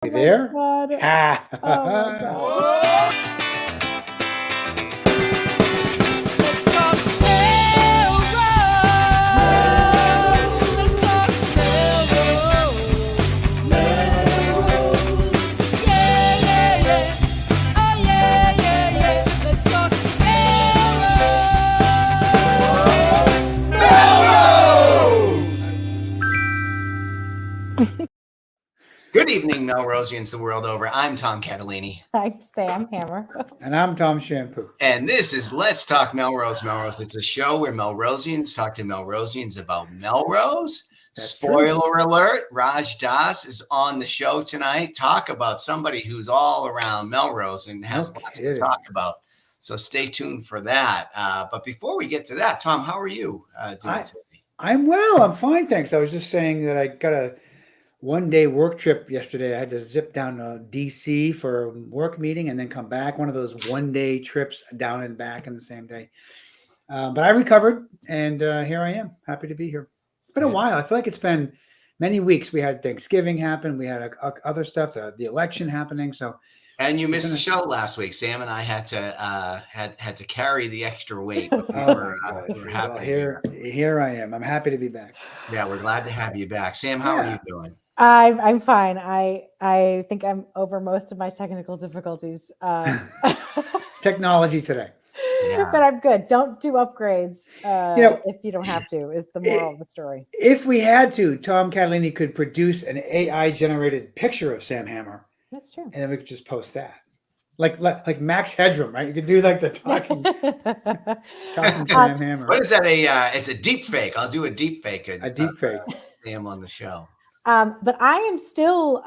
You there? God. Ha. Oh my God. Good evening, Melrosians the world over. I'm Tom Catalini. I'm Sam Hammer. And I'm Tom Shampoo. And this is Let's Talk Melrose. Melrose, it's a show where Melrosians talk to Melrosians about Melrose. That's Spoiler alert, Raj Das is on the show tonight. Talk about somebody who's all around Melrose and has lots to talk about. So stay tuned for that. But before we get to that, Tom, how are you doing today? I'm well. I'm fine, thanks. I was just saying that I got a one-day work trip yesterday. I had to zip down to DC for a work meeting and then come back. One of those one-day trips down and back in the same day. But I recovered, and here I am. Happy to be here. It's been a while. I feel like it's been many weeks. We had Thanksgiving happen. We had other stuff, the election happening. And you missed the show last week. Sam and I had to carry the extra weight. Well, here I am. I'm happy to be back. Yeah, we're glad to have you back. Sam, how are you doing? I'm fine. I think I'm over most of my technical difficulties. Technology today. Yeah. But I'm good. Don't do upgrades if you don't have to, is the moral of the story. If we had to, Tom Catalini could produce an AI-generated picture of Sam Hammer. That's true. And then we could just post that. Like Max Headroom, right? You could do like the talking Sam Hammer. What is that? It's a deep fake. I'll do a deep fake. A deep fake. Sam on the show. But I am still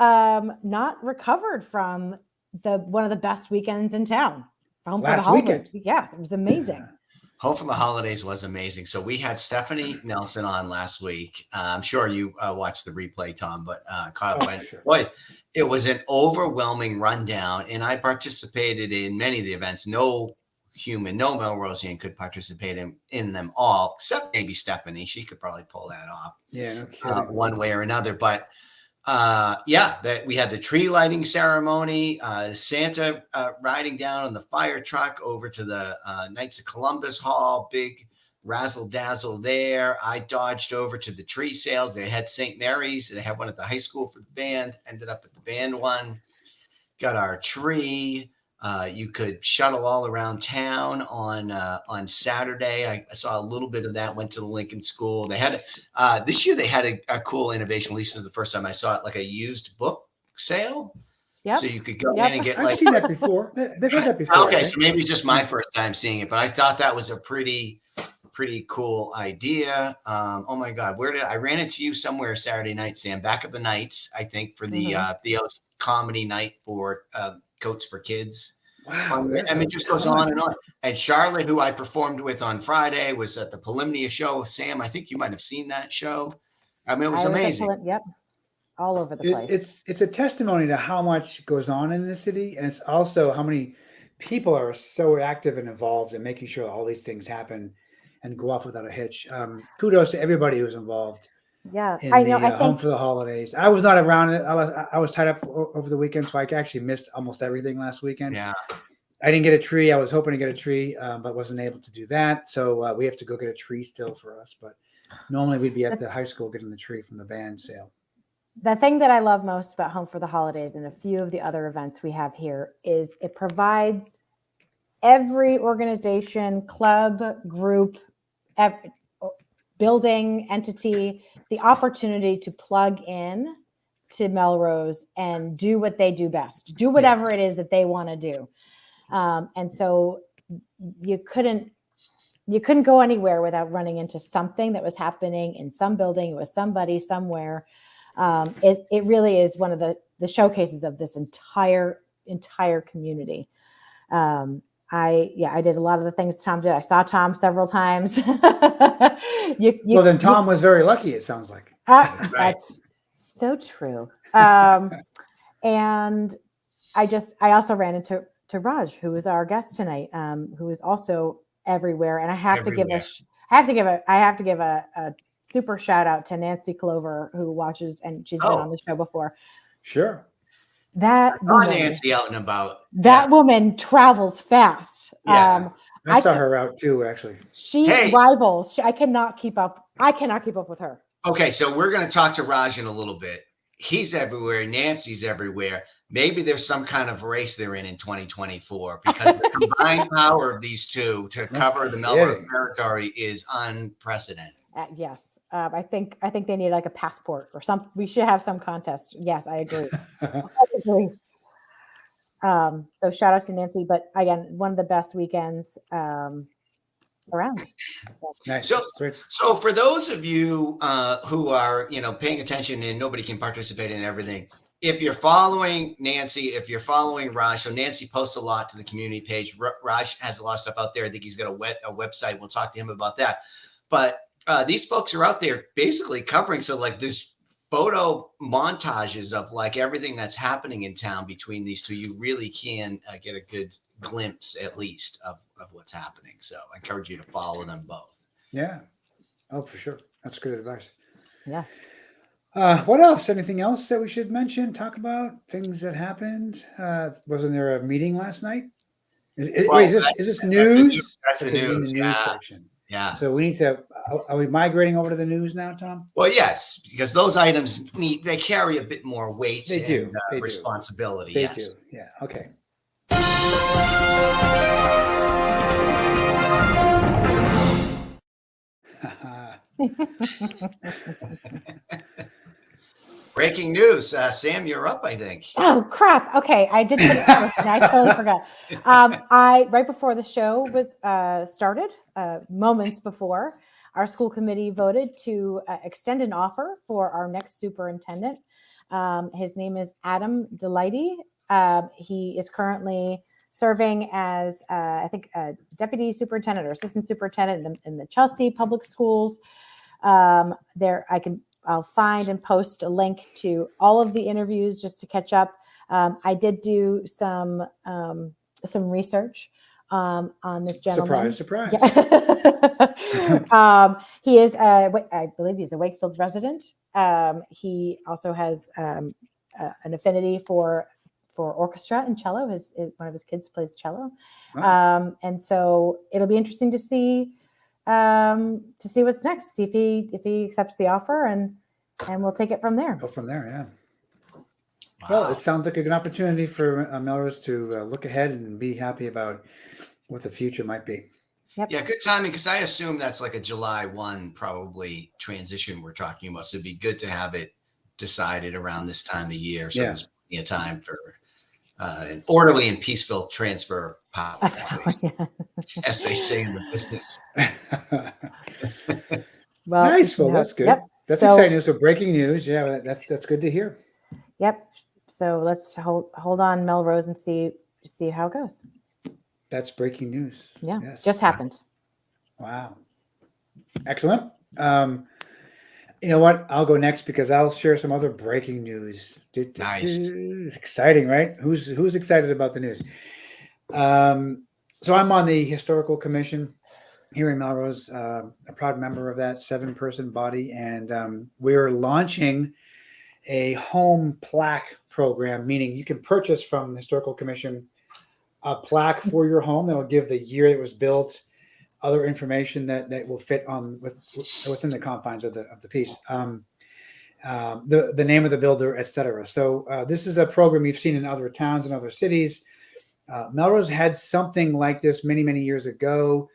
not recovered from one of the best weekends in town. Last weekend. Yes, it was amazing. Yeah. Home for the Holidays was amazing. So we had Stephanie Nelson on last week. I'm sure you watched the replay, Tom, but caught up. Sure. Boy, it was an overwhelming rundown, and I participated in many of the events. No Melrosian could participate in them all, except maybe Stephanie. She could probably pull that off. Yeah, no kidding. One way or another. But that we had the tree lighting ceremony, Santa riding down on the fire truck over to the Knights of Columbus Hall, big razzle dazzle there. I dodged over to the tree sales. They had St. Mary's. They had one at the high school for the band. Ended up at the band one. Got our tree. You could shuttle all around town on Saturday. I saw a little bit of that. Went to the Lincoln School. They had this year. They had a cool innovation. At least this is the first time I saw it, like a used book sale. Yep. So you could go in and get I've seen that before. They've had that before. Okay, so maybe it's just my first time seeing it, but I thought that was a pretty cool idea. Oh my God, I ran into you somewhere Saturday night, Sam? Back at the Knights, I think, for the comedy night for Coats for Kids. Wow, I mean, it just goes on and on. And Charlotte, who I performed with on Friday, was at the Polymnia show. Sam, I think you might have seen that show. I mean, it was amazing. Yep, all over the place. It's a testimony to how much goes on in the city, and it's also how many people are so active and involved in making sure all these things happen and go off without a hitch. Kudos to everybody who's involved. Yeah, I know. Home for the Holidays. I was not around it. I was tied up over the weekend, so I actually missed almost everything last weekend. Yeah, I didn't get a tree. I was hoping to get a tree, but wasn't able to do that. So we have to go get a tree still for us. But normally we'd be at the high school getting the tree from the band sale. The thing that I love most about Home for the Holidays and a few of the other events we have here is it provides every organization, club, group, building, entity, the opportunity to plug in to Melrose and do what they do best, do whatever it is that they want to do. And so you couldn't go anywhere without running into something that was happening in some building with somebody somewhere. It really is one of the showcases of this entire community. I did a lot of the things Tom did. I saw Tom several times. Then Tom was very lucky, it sounds like. Right. That's so true. And I also ran into Raj, who was our guest tonight, who is also everywhere. And I have to give a super shout out to Nancy Clover, who watches, and she's been on the show before. Sure. That I saw woman, Nancy out and about. that woman travels fast. Yes. I saw her out too, actually. She Hey. rivals. I cannot keep up. I cannot keep up with her. Okay, so we're going to talk to Raj in a little bit. He's everywhere. Nancy's everywhere. Maybe there's some kind of race they're in 2024 because the combined power of these two to cover the Melrose territory is unprecedented. Yes, I think they need like a passport or some. We should have some contest. Yes, I agree. I agree. So shout out to Nancy, but again, one of the best weekends around. Nice. So for those of you who are, paying attention and nobody can participate in everything, if you're following Nancy, if you're following Raj, so Nancy posts a lot to the community page. Raj has a lot of stuff out there. I think he's got a website. We'll talk to him about that. But these folks are out there basically covering. So like this photo montages of like everything that's happening in town between these two. You really can get a good glimpse at least of what's happening. So I encourage you to follow them both. Yeah. Oh, for sure. That's good advice. Yeah. What else? Anything else that we should mention? Talk about things that happened? Wasn't there a meeting last night? Is this news? That's the news. In the news section. Yeah. So we need to. Are we migrating over to the news now, Tom? Well, yes, because those items they carry a bit more weight. They do. Responsibility. They do. Yeah. Okay. Breaking news. Sam, you're up, I think. Oh, crap. Okay. I did put it first, and I totally forgot. Right before the show was started, moments before, our school committee voted to extend an offer for our next superintendent. His name is Adam Delighty. He is currently serving as, I think, a deputy superintendent or assistant superintendent in the Chelsea Public Schools. I'll find and post a link to all of the interviews just to catch up. I did do some research on this gentleman. Surprise. Yeah. He is, I believe he's a Wakefield resident. He also has an affinity for orchestra and cello. One of his kids plays cello. Wow. And so it'll be interesting to see what's next. See if he accepts the offer, and we'll take it from there. Go from there, yeah. Wow. Well, it sounds like a good opportunity for Melrose to look ahead and be happy about what the future might be. Yep. Yeah, good timing, because I assume that's like a July 1 probably transition we're talking about. So it'd be good to have it decided around this time of year. So there's plenty of time for an orderly and peaceful transfer of power, as they say in the business. Well, nice. Well, that's good. Yep. That's exciting news. So breaking news. Yeah, that's good to hear. Yep. So let's hold on, Melrose, and see how it goes. That's breaking news. Yeah, just happened. Wow. Excellent. You know what? I'll go next because I'll share some other breaking news. Nice. Exciting, right? Who's excited about the news? So I'm on the Historical Commission here in Melrose, a proud member of that 7-person body, and we're launching a home plaque program, meaning you can purchase from the Historical Commission a plaque for your home that will give the year it was built, other information that will fit within the confines of the piece, the name of the builder, etc. So this is a program you've seen in other towns and other cities. Melrose had something like this many years ago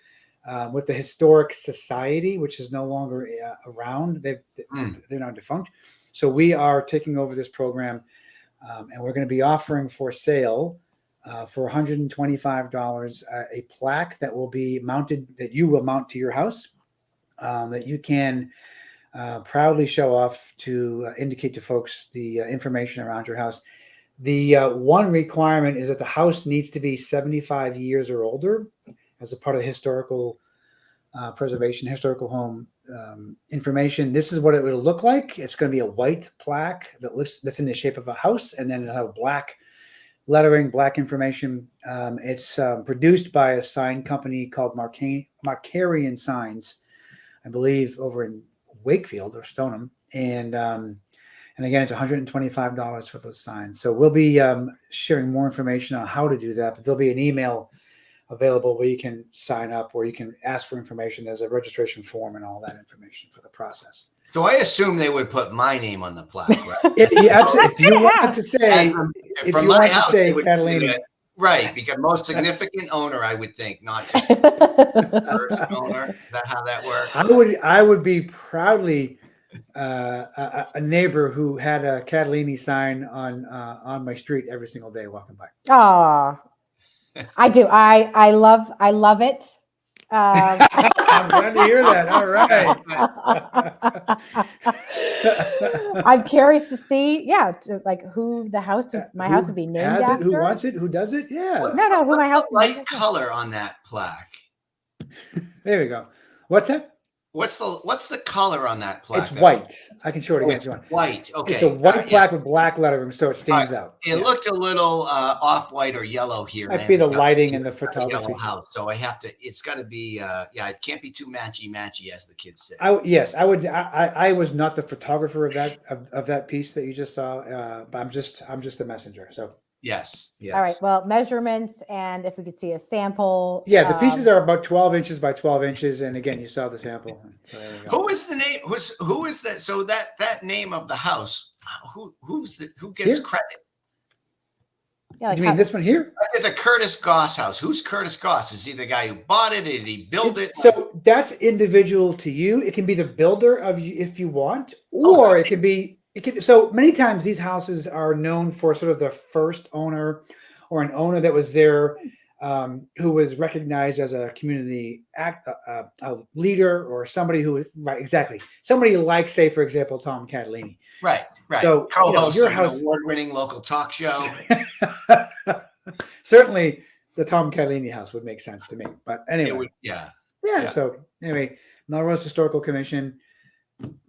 with the Historic Society, which is no longer around. They're now defunct. So we are taking over this program, and we're going to be offering for sale for $125 a plaque that will be mounted, that you will mount to your house, that you can proudly show off to indicate to folks the information around your house. The one requirement is that the house needs to be 75 years or older as a part of the historical preservation, historical home information. This is what it will look like. It's going to be a white plaque that's in the shape of a house, and then it'll have black lettering, black information. It's produced by a sign company called Markarian Signs, I believe, over in Wakefield or Stoneham, and And again, it's $125 for those signs. So we'll be sharing more information on how to do that. But there'll be an email available where you can sign up, where you can ask for information. There's a registration form and all that information for the process. So I assume they would put my name on the plaque, right? If you wanted to say, And from my house, they would do Catalina. that. Right, because most significant owner, I would think, not just first owner. Is that how that works? I would be proudly a neighbor who had a Catalini sign on my street every single day walking by. Oh, I do. I love it. I'm glad to hear that. All right. I'm curious to see, like who the house, my house would be named after. Who wants it? Who does it? Yeah. Who my house? What's the light color on that plaque? There we go. What's that? What's the color on that plaque? It's white. I can show it again if you want. White. Okay. It's a white plaque with black lettering, so it stands out. It looked a little off-white or yellow here. Might be the lighting and the photography. Yellow house, so I have to. It's got to be. It can't be too matchy, as the kids say. Yes, I would. I was not the photographer of that piece that you just saw, but I'm just a messenger. So. Yes. All right. Well, measurements, and if we could see a sample. Yeah, the pieces are about 12 inches by 12 inches, and again, you saw the sample. So there we go. Who is the name? Who is that? So that name of the house. Who gets credit? Yeah, you mean this one here? The Curtis Goss house. Who's Curtis Goss? Is he the guy who bought it? Did he build it? So that's individual to you. It can be the builder of you if you want, or it can be. So many times these houses are known for sort of the first owner or an owner that was there who was recognized as a community a leader or somebody who was right. Exactly. Somebody like, say, for example, Tom Catalini. Right. So co-host your of house, an award-winning local talk show. Certainly the Tom Catalini house would make sense to me. But anyway. Yeah. So anyway, Melrose Historical Commission,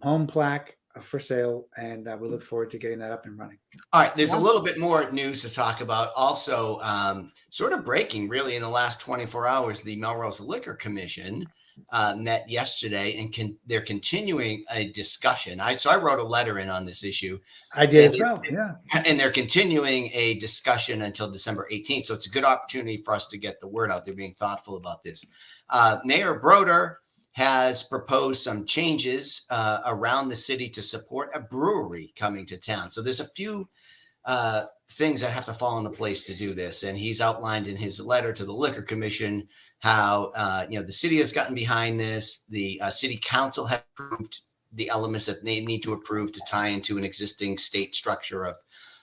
home plaque for sale, and we look forward to getting that up and running. All right, there's a little bit more news to talk about. Also, sort of breaking really in the last 24 hours, the Melrose Liquor Commission met yesterday, and they're continuing a discussion. So I wrote a letter in on this issue. I did as well, yeah. And they're continuing a discussion until December 18th. So it's a good opportunity for us to get the word out. They're being thoughtful about this. Mayor Broder has proposed some changes around the city to support a brewery coming to town. So there's a few things that have to fall into place to do this. And he's outlined in his letter to the Liquor Commission how the city has gotten behind this. The city council has approved the elements that they need to approve to tie into an existing state structure of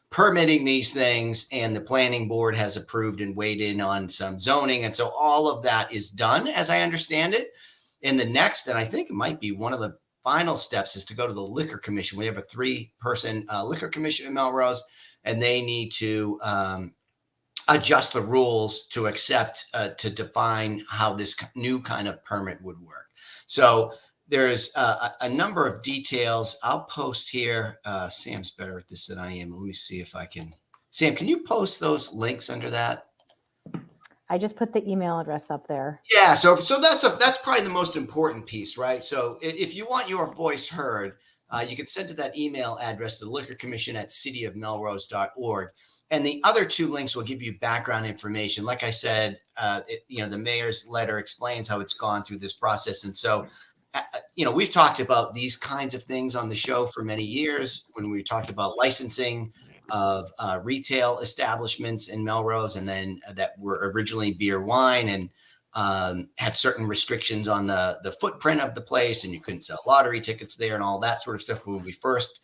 permitting these things. And the planning board has approved and weighed in on some zoning. And so all of that is done, as I understand it. And the next, and I think it might be one of the final steps, is to go to the Liquor Commission. We have a 3-person Liquor Commission in Melrose, and they need to adjust the rules to accept, to define how this new kind of permit would work. So there's a number of details. I'll post here. Sam's better at this than I am. Let me see if I can. Sam, can you post those links under that? I just put the email address up there. Yeah, so that's probably the most important piece, right? So if you want your voice heard, you can send to that email address, the Liquor Commission at cityofmelrose.org. And the other 2 links will give you background information. Like I said, the mayor's letter explains how it's gone through this process. And so, we've talked about these kinds of things on the show for many years when we talked about licensing of retail establishments in Melrose, and then that were originally beer, wine, and had certain restrictions on the footprint of the place, and you couldn't sell lottery tickets there and all that sort of stuff when we first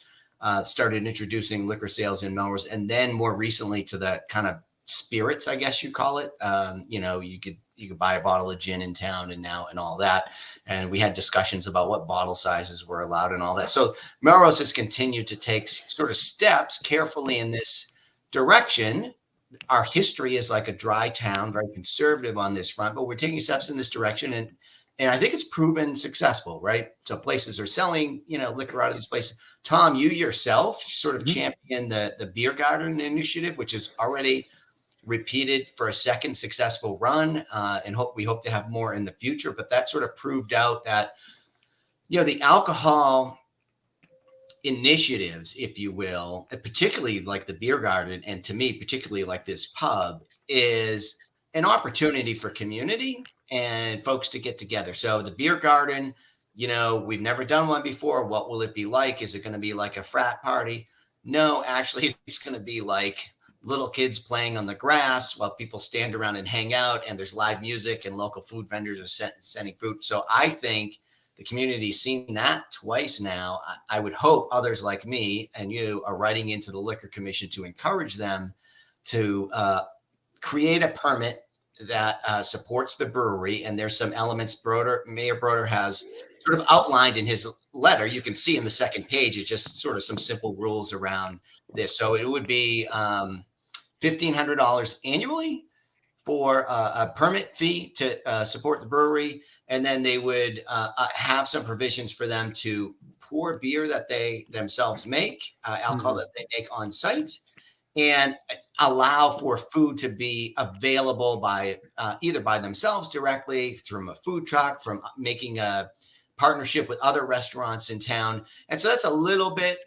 started introducing liquor sales in Melrose. And then more recently to the kind of spirits, I guess you call it. You could buy a bottle of gin in town and all that. And we had discussions about what bottle sizes were allowed and all that. So Melrose has continued to take sort of steps carefully in this direction. Our history is like a dry town, very conservative on this front, but we're taking steps in this direction. And I think it's proven successful, right? So places are selling, liquor out of these places. Tom, you yourself sort of championed the beer garden initiative, which is already repeated for a second successful run, and we hope to have more in the future. But that sort of proved out that the alcohol initiatives, if you will, particularly like the beer garden, and to me, particularly like this pub, is an opportunity for community and folks to get together. So the beer garden, we've never done one before. What will it be like? Is it going to be like a frat party? No, actually, it's going to be like little kids playing on the grass while people stand around and hang out, and there's live music and local food vendors are sending food. So I think the community's seen that twice now. I would hope others like me and you are writing into the Liquor Commission to encourage them to create a permit that supports the brewery. And there's some elements Mayor Broder has sort of outlined in his letter. You can see in the second page, it's just sort of some simple rules around this. So it would be $1,500 annually for a permit fee to support the brewery. And then they would have some provisions for them to pour beer that they themselves make, alcohol that they make on site, and allow for food to be available by either by themselves directly, through a food truck, from making a partnership with other restaurants in town. And so that's a little bit,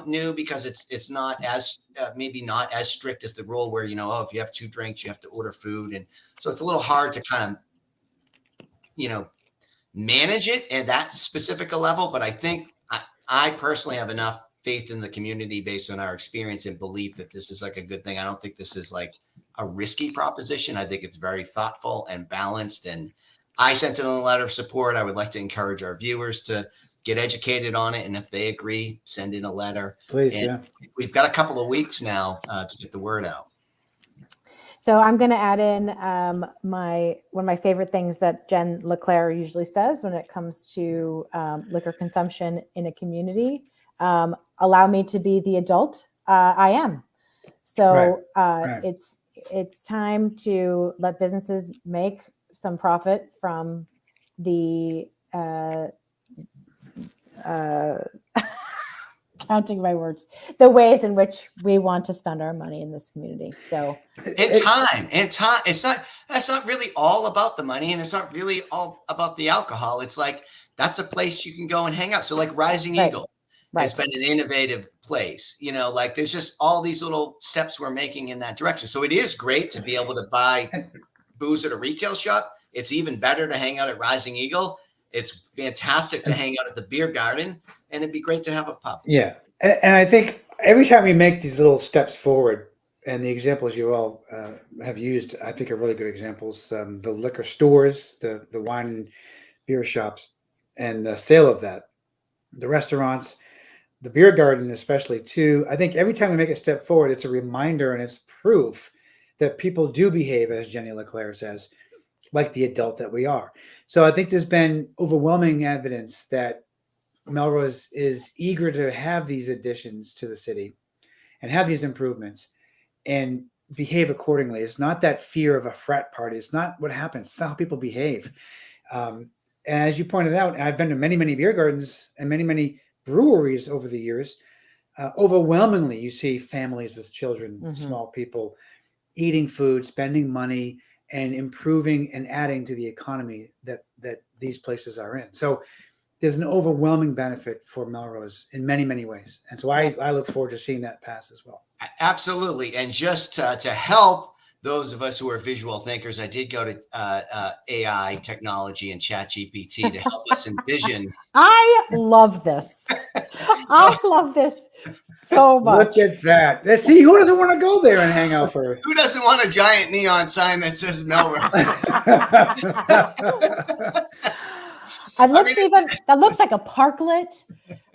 new, because it's not as maybe not as strict as the rule where, if you have 2 drinks, you have to order food. And so it's a little hard to kind of, manage it at that specific a level. But I think I personally have enough faith in the community based on our experience and belief that this is like a good thing. I don't think this is like a risky proposition. I think it's very thoughtful and balanced. And I sent in a letter of support. I would like to encourage our viewers to get educated on it. And if they agree, send in a letter. Please, and we've got a couple of weeks now to get the word out. So I'm going to add in one of my favorite things that Jen LeClaire usually says when it comes to liquor consumption in a community. Allow me to be the adult I am. So Right. it's time to let businesses make some profit from the counting my words, the ways in which we want to spend our money in this community. So time. That's not really all about the money, and it's not really all about the alcohol. It's like, that's a place you can go and hang out. So like Rising Eagle has been an innovative place, like there's just all these little steps we're making in that direction. So it is great to be able to buy booze at a retail shop. It's even better to hang out at Rising Eagle. It's fantastic to hang out at the beer garden, and it'd be great to have a pub. Yeah. And I think every time we make these little steps forward, and the examples you all have used, I think are really good examples. The liquor stores, the wine and beer shops, and the sale of that, the restaurants, the beer garden especially too. I think every time we make a step forward, it's a reminder and it's proof that people do behave, as Jenny LeClaire says, like the adult that we are. So I think there's been overwhelming evidence that Melrose is eager to have these additions to the city and have these improvements and behave accordingly. It's not that fear of a frat party. It's not what happens. It's not how people behave. As you pointed out, and I've been to many, many beer gardens and many, many breweries over the years. Overwhelmingly, you see families with children, small people eating food, spending money, and improving and adding to the economy that these places are in. So there's an overwhelming benefit for Melrose in many, many ways. And so I look forward to seeing that pass as well. Absolutely. And just to help those of us who are visual thinkers, I did go to AI technology and ChatGPT to help us envision. I love this. I love this so much. Look at that. See, who doesn't want to go there and hang out for? Who doesn't want a giant neon sign that says Melrose? That looks like a parklet.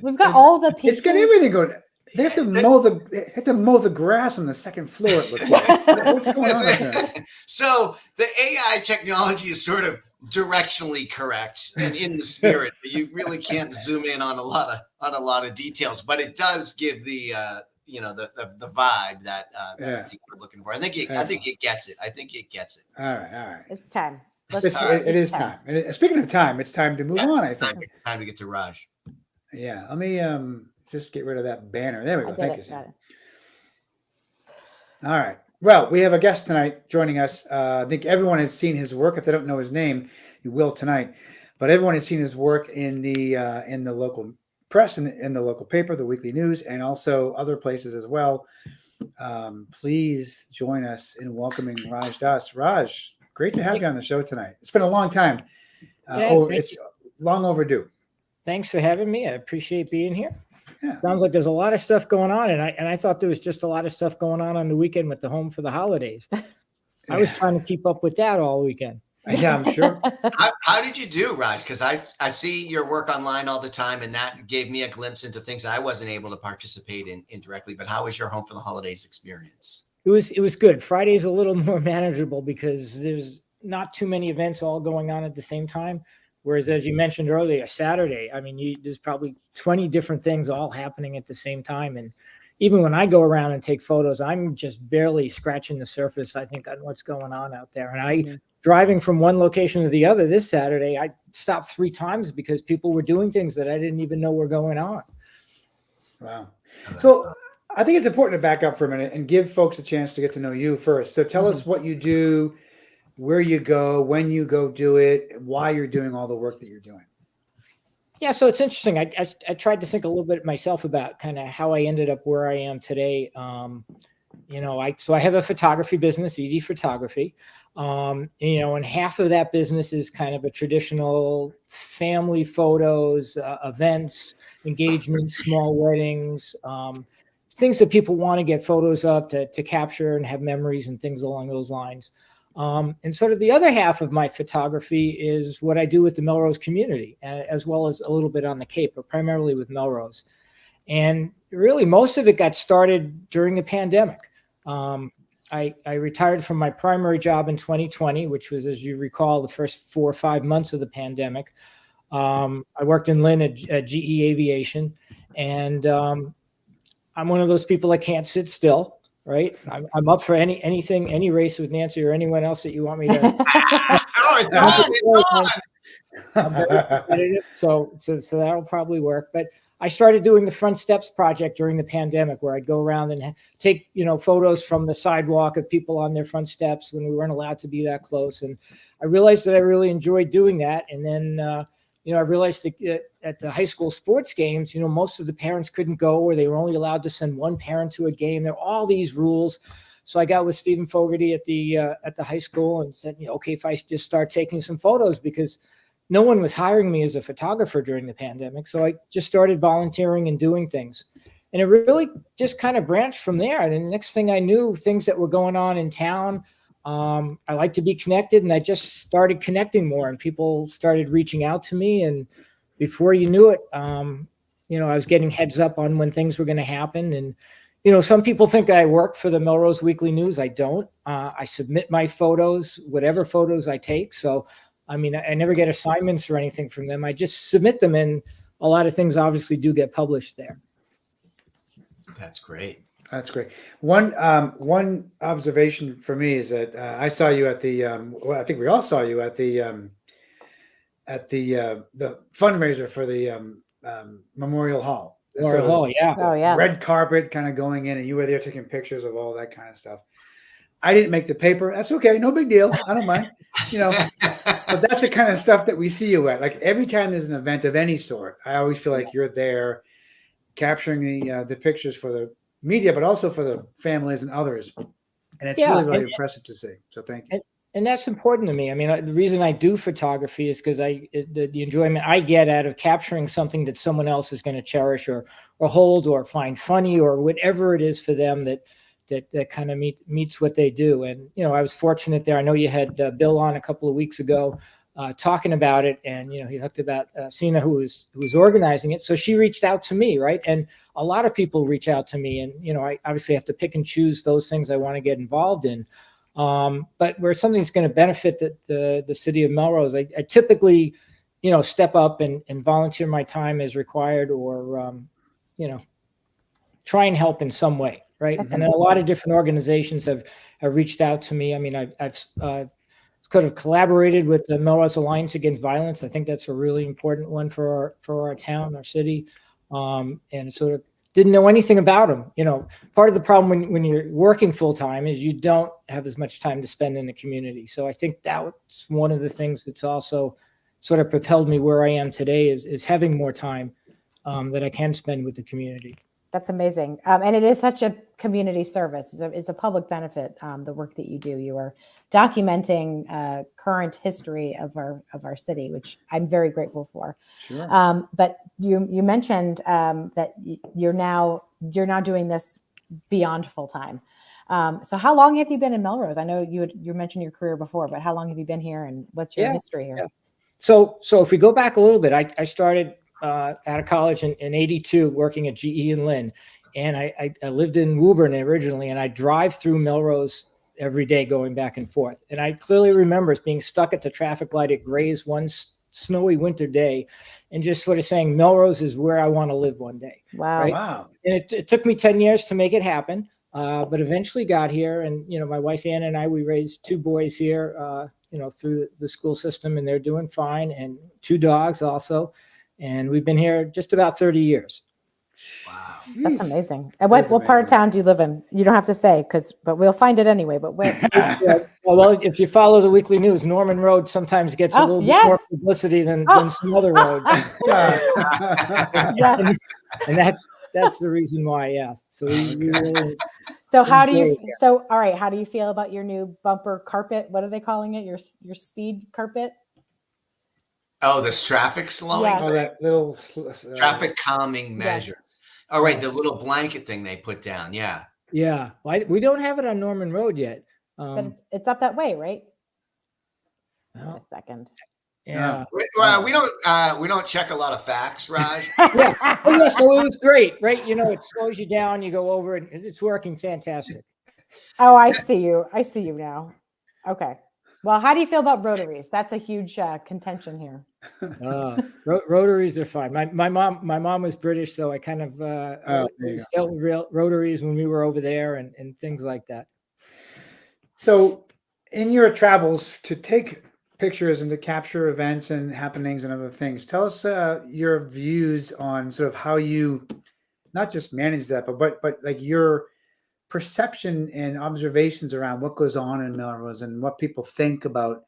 We've got all the pieces. It's got everything going. They have to mow the grass on the second floor. It looks like. What's going on up there? So the AI technology is sort of directionally correct and in the spirit, but you really can't zoom in on a lot of details. But it does give the the vibe that people are looking for. I think it gets it. I think it gets it. All right. It's time. It is time. And speaking of time, it's time to move on. I think time to get to Raj. Yeah. Let me just get rid of that banner. There we go. Thank you, Sam. All right. Well, we have a guest tonight joining us. I think everyone has seen his work. If they don't know his name, you will tonight. But everyone has seen his work in the local press in the local paper, the weekly news, and also other places as well. Please join us in welcoming Raj Das. Raj, great to have you on the show tonight. It's been a long time. It's long overdue. Thanks for having me. I appreciate being here. Yeah. Sounds like there's a lot of stuff going on, and I thought there was just a lot of stuff going on the weekend with the Home for the Holidays. I was trying to keep up with that all weekend. Yeah, I'm sure. How did you do, Raj? Because I see your work online all the time, and that gave me a glimpse into things I wasn't able to participate in indirectly. But how was your Home for the Holidays experience? It was good. Friday's a little more manageable because there's not too many events all going on at the same time. Whereas, as you mentioned earlier, Saturday, I mean, there's probably 20 different things all happening at the same time. And even when I go around and take photos, I'm just barely scratching the surface, I think, on what's going on out there. And driving from one location to the other this Saturday, I stopped 3 times because people were doing things that I didn't even know were going on. Wow. So I think it's important to back up for a minute and give folks a chance to get to know you first. So tell us what you do, where you go, when you go do it, why you're doing all the work that you're doing. Yeah, so it's interesting. I tried to think a little bit myself about kind of how I ended up where I am today. I have a photography business, ED Photography. And half of that business is kind of a traditional family photos, events, engagements, small weddings, things that people want to get photos of to capture and have memories and things along those lines. And sort of the other half of my photography is what I do with the Melrose community, as well as a little bit on the Cape, but primarily with Melrose. And really, most of it got started during the pandemic. I retired from my primary job in 2020, which was, as you recall, the first 4 or 5 months of the pandemic. I worked in Lynn at GE Aviation, and I'm one of those people that can't sit still. Right, I'm up for anything, any race with Nancy or anyone else that you want me to. I'm very competitive, so that'll probably work. But I started doing the Front Steps project during the pandemic, where I'd go around and take photos from the sidewalk of people on their front steps when we weren't allowed to be that close. And I realized that I really enjoyed doing that. And then I realized that at the high school sports games, most of the parents couldn't go, or they were only allowed to send one parent to a game. There are all these rules. So I got with Stephen Fogarty at the high school and said, okay, if I just start taking some photos, because no one was hiring me as a photographer during the pandemic. So I just started volunteering and doing things. And it really just kind of branched from there. And the next thing I knew, things that were going on in town, I like to be connected, and I just started connecting more, and people started reaching out to me. And before you knew it, I was getting heads up on when things were going to happen. And, some people think I work for the Melrose Weekly News. I don't. I submit my photos, whatever photos I take. So, I mean, I never get assignments or anything from them. I just submit them, and a lot of things obviously do get published there. That's great. That's great. One observation for me is that I saw you at the I think we all saw you at the fundraiser for the Memorial Hall. Memorial Hall, yeah. Oh, yeah. Red carpet kind of going in, and you were there taking pictures of all that kind of stuff. I didn't make the paper. That's okay. No big deal. I don't mind. But that's the kind of stuff that we see you at. Like every time there's an event of any sort, I always feel like you're there capturing the pictures for the media, but also for the families and others. And it's really impressive to see. So thank you. And that's important to me. I mean, the reason I do photography is because the enjoyment I get out of capturing something that someone else is going to cherish or hold or find funny or whatever it is for them that kind of meets what they do. And, I was fortunate there. I know you had Bill on a couple of weeks ago talking about it, and, he talked about Sina, who was organizing it. So she reached out to me, right? And a lot of people reach out to me, and, I obviously have to pick and choose those things I want to get involved in. But where something's going to benefit the city of Melrose, I typically, step up and volunteer my time as required, or, try and help in some way. Right. And then a lot of different organizations have reached out to me. I mean, I've sort of collaborated with the Melrose Alliance Against Violence. I think that's a really important one for our town, our city. And sort of didn't know anything about them. Part of the problem when you're working full time is you don't have as much time to spend in the community. So I think that's one of the things that's also sort of propelled me where I am today is having more time that I can spend with the community. That's amazing. And it is such a community service. It's a public benefit, the work that you do. You are documenting current history of our city, which I'm very grateful for. Sure. But you mentioned that you're now doing this beyond full time. So how long have you been in Melrose? I know you mentioned your career before, but how long have you been here, and what's your history here? Yeah. So if we go back a little bit, I started out of college in 82 working at GE in Lynn. And I lived in Woburn originally, and I drive through Melrose every day going back and forth. And I clearly remember being stuck at the traffic light at Gray's one snowy winter day and just sort of saying, Melrose is where I want to live one day. Wow. Right? Wow. And it took me 10 years to make it happen, but eventually got here. And, my wife, Anna, and I, we raised 2 boys here, through the school system, and they're doing fine, and 2 dogs also. And we've been here just about 30 years. Wow. That's amazing. And what part of town do you live in? You don't have to say, but we'll find it anyway. But where? Well, if you follow the weekly news, Norman Road sometimes gets a little bit more publicity than some other roads. Yes. And that's the reason why. Yeah. So we really. So how do you? So all right, how do you feel about your new bumper carpet? What are they calling it? Your speed carpet? Oh, this traffic slowing? Yes. Oh, that little traffic calming measure. Yes. Oh, right. The little blanket thing they put down. Yeah. Yeah. We don't have it on Norman Road yet. But it's up that way, right? Wait a second. Yeah. We don't check a lot of facts, Raj. Yeah. Oh, yeah. So it was great, right? It slows you down. You go over it. It's working fantastic. Oh, I see you. I see you now. Okay. Well, how do you feel about rotaries? That's a huge contention here. Rotaries are fine. My mom was British, so I kind of dealt with rotaries when we were over there and things like that. So, in your travels to take pictures and to capture events and happenings and other things, tell us your views on sort of how you not just manage that, but like your perception and observations around what goes on in Melrose and what people think about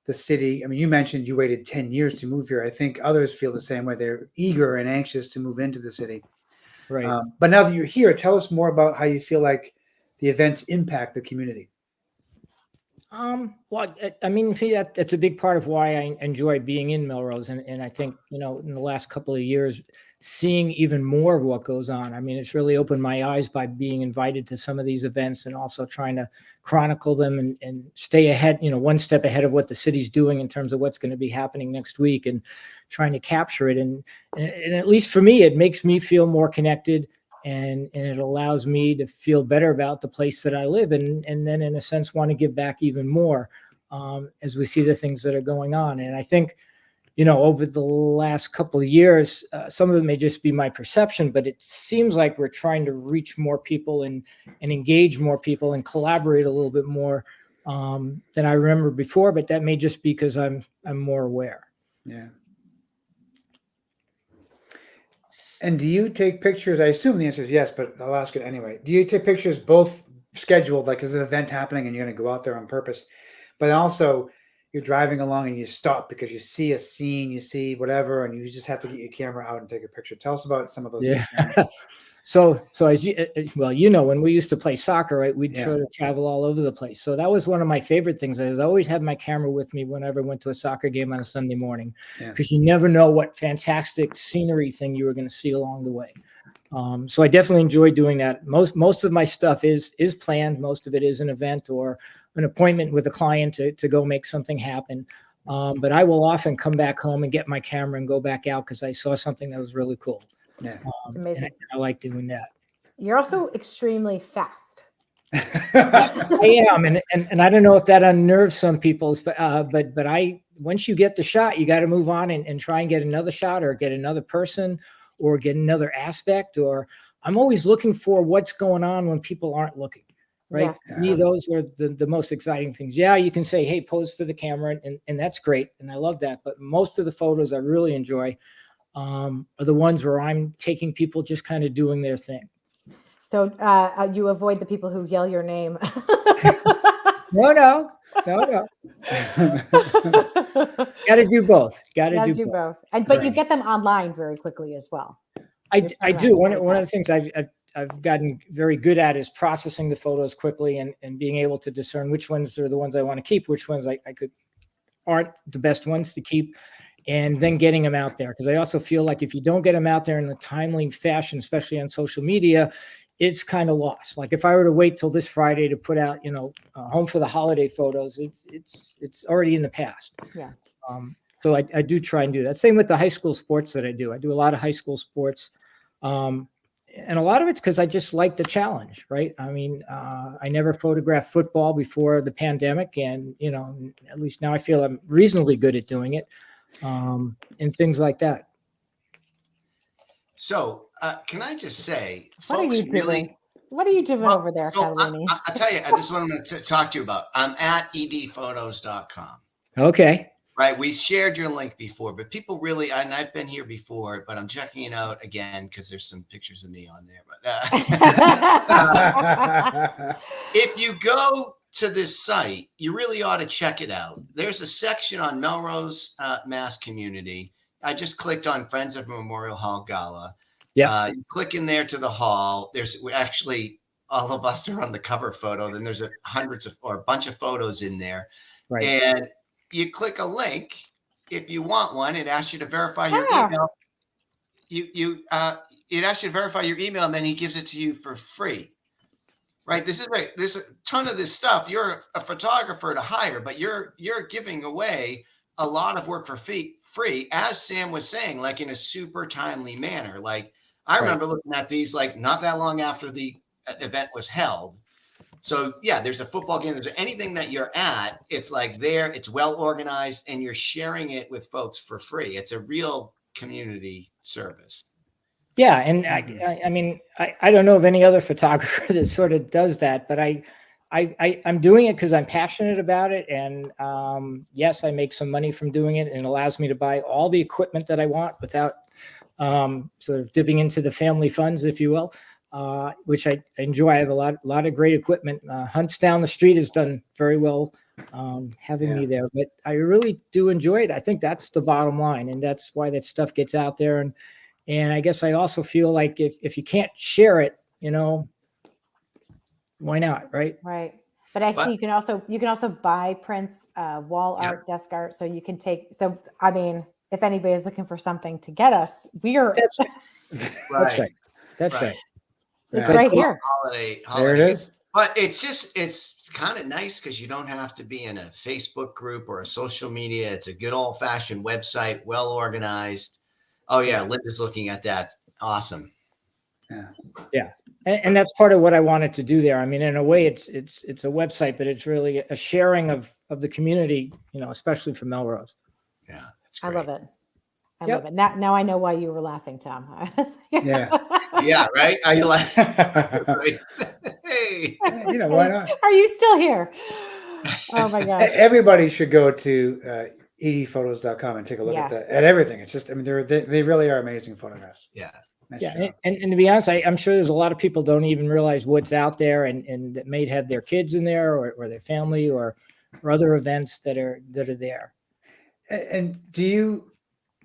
the city. I mean, you mentioned you waited 10 years to move here. I think others feel the same way. They're eager and anxious to move into the city. Right. But now that you're here, tell us more about how you feel like the events impact the community. Well, I mean, that's a big part of why I enjoy being in Melrose. And I think, in the last couple of years, seeing even more of what goes on. I mean, it's really opened my eyes by being invited to some of these events and also trying to chronicle them and stay ahead, one step ahead of what the city's doing in terms of what's going to be happening next week and trying to capture it. And at least for me, it makes me feel more connected. And it allows me to feel better about the place that I live and then in a sense want to give back even more as we see the things that are going on. And I think, over the last couple of years, some of it may just be my perception, but it seems like we're trying to reach more people and engage more people and collaborate a little bit more than I remember before. But that may just be because I'm more aware. Yeah. And do you take pictures? I assume the answer is yes, but I'll ask it anyway. Do you take pictures both scheduled, like there's an event happening and you're going to go out there on purpose, but also you're driving along and you stop because you see a scene, you see whatever, and you just have to get your camera out and take a picture. Tell us about some of those. Yeah. So as when we used to play soccer, right, we'd sort of travel all over the place. So that was one of my favorite things. I always had my camera with me whenever I went to a soccer game on a Sunday morning, because you never know what fantastic scenery thing you were going to see along the way. So I definitely enjoy doing that. Most of my stuff is planned. Most of it is an event or an appointment with a client to go make something happen. But I will often come back home and get my camera and go back out because I saw something that was really cool. Yeah, it's amazing. I like doing that. You're also extremely fast. I am, and I don't know if that unnerves some people, but once you get the shot, you got to move on and try and get another shot or get another person or get another aspect. Or I'm always looking for what's going on when people aren't looking. Right. Yes. To me, those are the most exciting things. Yeah, you can say, hey, pose for the camera, and that's great. And I love that. But most of the photos I really enjoy are the ones where I'm taking people just kind of doing their thing. So you avoid the people who yell your name. No. Got to do both. Got to Gotta do do both. both. But you Right. get them online very quickly as well. I Your I turnaround do. is One very of the fast. things I've gotten very good at is processing the photos quickly and being able to discern which ones are the ones I want to keep, which ones I could aren't the best ones to keep, and then getting them out there. Because I also feel like if you don't get them out there in the timely fashion, especially on social media, it's kind of lost. Like if I were to wait till this Friday to put out, home for the holiday photos, it's already in the past. Yeah. So I do try and do that. Same with the high school sports that I do. I do a lot of high school sports. And a lot of it's because I just like the challenge, right? I mean, I never photographed football before the pandemic. And, at least now I feel I'm reasonably good at doing it, and things like that. So, can I just say, What are folks you doing? really. What are you doing Well, over there, so Catalini? I'll tell you, this is what I'm going to talk to you about. I'm at edphotos.com. Okay. Right. We shared your link before, but people really, and I've been here before, but I'm checking it out again because there's some pictures of me on there. But if you go to this site, you really ought to check it out. There's a section on Melrose Mass Community. I just clicked on Friends of Memorial Hall Gala. Yeah. You click in there to the hall. We actually, all of us are on the cover photo. Then there's a bunch of photos in there. Right. And you click a link. If you want one, it asks you to verify your email. It asks you to verify your email, and then he gives it to you for free. Right? This is a ton of this stuff. You're a photographer to hire, but you're giving away a lot of work for free, as Sam was saying, like in a super timely manner. Like I remember looking at these like not that long after the event was held. So yeah, there's a football game. There's anything that you're at. It's like there. It's well organized, and you're sharing it with folks for free. It's a real community service. Yeah, and I mean, I don't know of any other photographer that sort of does that, but I'm doing it because I'm passionate about it, and yes, I make some money from doing it, and it allows me to buy all the equipment that I want without sort of dipping into the family funds, if you will. Which I enjoy. I have a lot of great equipment. Hunts down the street has done very well having me there, but I really do enjoy it. I think that's the bottom line, and that's why that stuff gets out there. And I guess I also feel like if you can't share it, why not, right? Right. But actually, you can also buy prints, wall art, desk art. So you can take. So I mean, if anybody is looking for something to get us, That's right. That's right. It's right here. Holiday. There it is. But it's kind of nice because you don't have to be in a Facebook group or a social media. It's a good old fashioned website, well organized. Oh yeah, Linda's looking at that. Awesome. Yeah. And that's part of what I wanted to do there. I mean, in a way, it's a website, but it's really a sharing of the community, especially for Melrose. Yeah, that's great. I love it. I love it. Now I know why you were laughing, Tom. Yeah. Yeah, right? Are you like, hey, why not? Are you still here? Oh my gosh. Everybody should go to edphotos.com and take a look at everything. It's just, I mean, they really are amazing photographs. Yeah. Nice job. And to be honest, I'm sure there's a lot of people don't even realize what's out there and that may have their kids in there or their family or other events that are there. And do you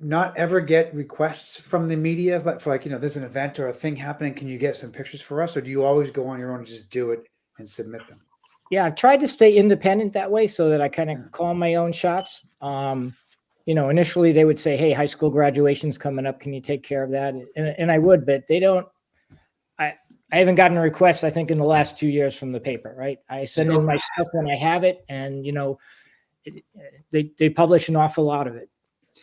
not ever get requests from the media for there's an event or a thing happening? Can you get some pictures for us? Or do you always go on your own and just do it and submit them? Yeah, I've tried to stay independent that way so that I kind of call my own shots. Initially they would say, hey, high school graduation's coming up. Can you take care of that? And I would, but they don't. I haven't gotten a request, I think, in the last 2 years from the paper, right? I send in my stuff when I have it, and, they publish an awful lot of it.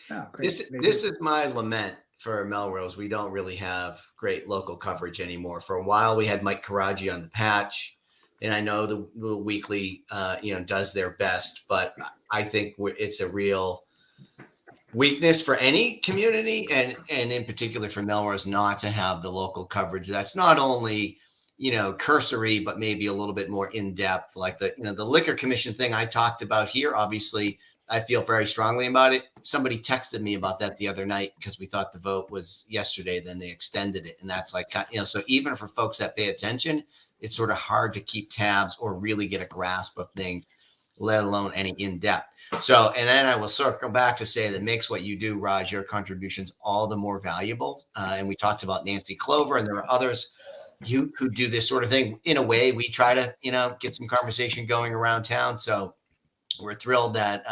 Oh, great. This is my lament for Melrose. We don't really have great local coverage anymore. For a while, we had Mike Karaji on the Patch, and I know the Weekly, does their best, but I think it's a real weakness for any community, and in particular for Melrose, not to have the local coverage. That's not only cursory, but maybe a little bit more in depth, like the Liquor Commission thing I talked about here. Obviously, I feel very strongly about it. Somebody texted me about that the other night because we thought the vote was yesterday, then they extended it. And that's like, so even for folks that pay attention, it's sort of hard to keep tabs or really get a grasp of things let alone any in-depth. So, and then I will circle back to say that makes what you do, Raj, your contributions all the more valuable. And we talked about Nancy Clover, and there are others who do this sort of thing. In a way, we try to, get some conversation going around town. So we're thrilled that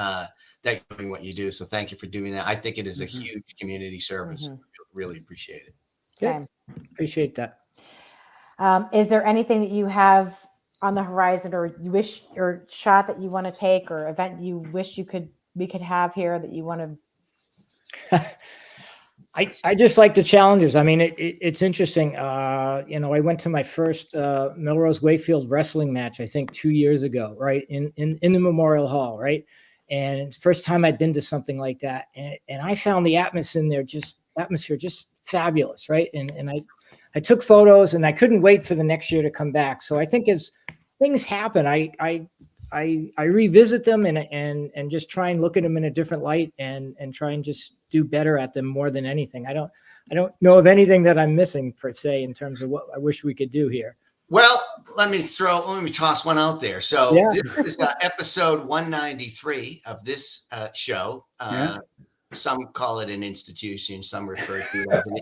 that you're doing what you do. So thank you for doing that. I think it is a huge community service. Really appreciate it. Same. Appreciate that. Is there anything that you have on the horizon, or you wish, or shot that you want to take, or event you wish we could have here that you want to? I just like the challenges. I mean, it's interesting. I went to my first Melrose Wakefield wrestling match, I think 2 years ago, right? In the Memorial Hall, right? And first time I'd been to something like that. And I found the atmosphere just fabulous, right? And I took photos, and I couldn't wait for the next year to come back. So I think as things happen, I revisit them and just try and look at them in a different light and try and just do better at them more than anything. I don't know of anything that I'm missing per se in terms of what I wish we could do here. Well, let me toss one out there. So this is episode 193 of this show. Some call it an institution, some refer to it as an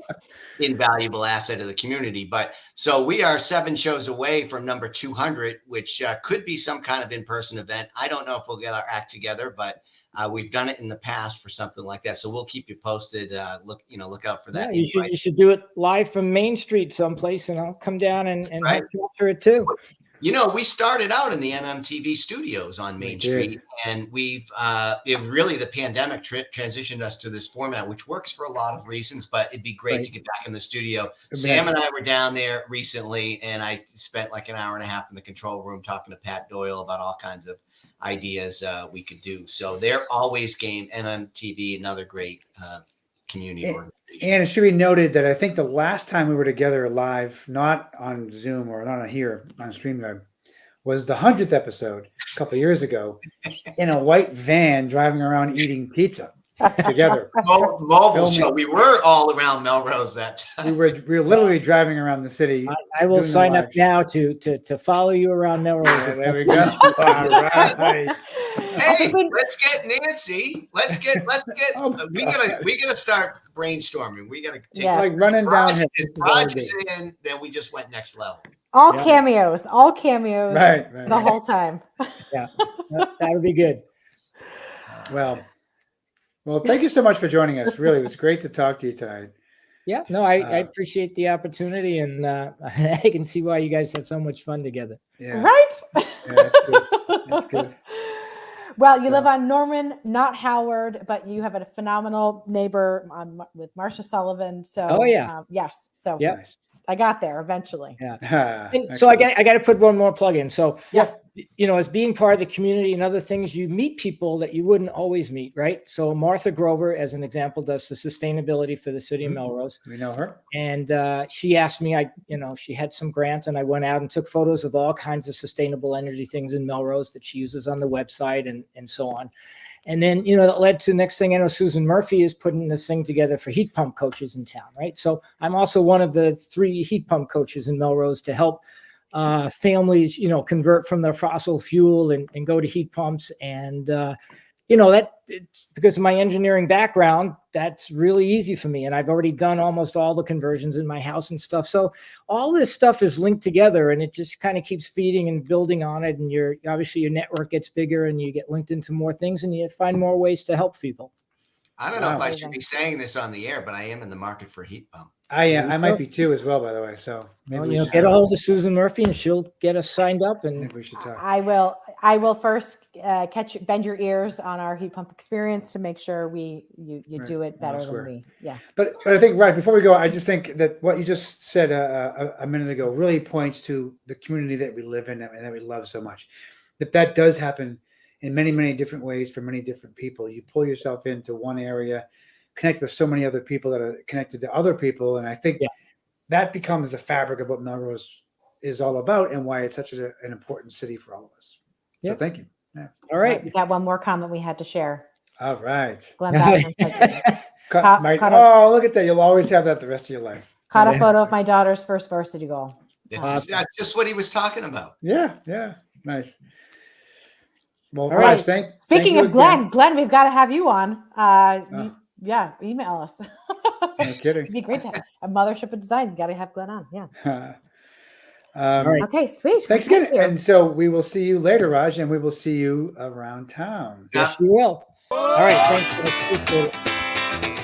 invaluable asset of the community. But so we are 7 shows away from number 200, which could be some kind of in-person event. I don't know if we'll get our act together, but we've done it in the past for something like that. So we'll keep you posted. Look out for that. Yeah, you should do it live from Main Street someplace, and I'll come down and help capture it too. We started out in the MMTV studios on Main Street, and we've really the pandemic transitioned us to this format, which works for a lot of reasons, but it'd be great to get back in the studio. Sam and I were down there recently, and I spent like an hour and a half in the control room talking to Pat Doyle about all kinds of ideas we could do. So they're always game. MMTV, another great community organization. And it should be noted that I think the last time we were together live, not on Zoom or not on here on StreamYard, was the 100th episode a couple of years ago in a white van driving around eating pizza together. Mobile show. We were all around Melrose that time. We were literally driving around the city. I will sign up now to follow you around Melrose. There we go. All right. Hey, let's get Nancy. We gotta start brainstorming. We gotta take like running down. Raj is in, then we just went next level. All cameos, right. The whole time. Yeah, that would be good. Well, thank you so much for joining us. Really, it was great to talk to you tonight. Yeah, no, I appreciate the opportunity, and I can see why you guys have so much fun together. Yeah. Right? Yeah, that's good. That's good. Well, you live on Norman, not Howard, but you have a phenomenal neighbor with Marcia Sullivan. So, yes. So, Nice. I got there eventually. Yeah. So I got to put one more plug in. So, as being part of the community and other things, you meet people that you wouldn't always meet, right? So Martha Grover, as an example, does the sustainability for the city of Melrose. We know her. And she asked me, she had some grants, and I went out and took photos of all kinds of sustainable energy things in Melrose that she uses on the website and so on. And then, that led to the next thing I know, Susan Murphy is putting this thing together for heat pump coaches in town, right? So I'm also one of the 3 heat pump coaches in Melrose to help families, convert from their fossil fuel and go to heat pumps. And, that it's because of my engineering background, that's really easy for me. And I've already done almost all the conversions in my house and stuff. So all this stuff is linked together, and it just kind of keeps feeding and building on it. And obviously your network gets bigger, and you get linked into more things, and you find more ways to help people. I don't know if I should be saying this on the air, but I am in the market for a heat pump. I might be too as well, by the way. So maybe we should get a hold of Susan Murphy, and she'll get us signed up. And maybe we should talk. I will first bend your ears on our heat pump experience to make sure you do it better than me. Yeah. But I think before we go, I just think that what you just said a minute ago really points to the community that we live in and that we love so much. That does happen in many, many different ways for many different people. You pull yourself into one area, connect with so many other people that are connected to other people. And I think that becomes the fabric of what Melrose is all about and why it's such an important city for all of us. So thank you. Yeah. All right. We got one more comment we had to share. All right. Glenn Bowden said, look at that. You'll always have that the rest of your life. Caught a photo of my daughter's first varsity goal. That's just what he was talking about. Yeah. Nice. Well, All right. Raj, thank Speaking you of Glenn, again. Glenn, we've got to have you on. Oh. Yeah, email us. No kidding. It'd be great to have a Mothership of Design. Got to have Glenn on. Yeah. All right. Okay, sweet. Thanks Well, again. thank you. And so we will see you later, Raj, and we will see you around town. Yes, you will. All right. Thanks. Appreciate it.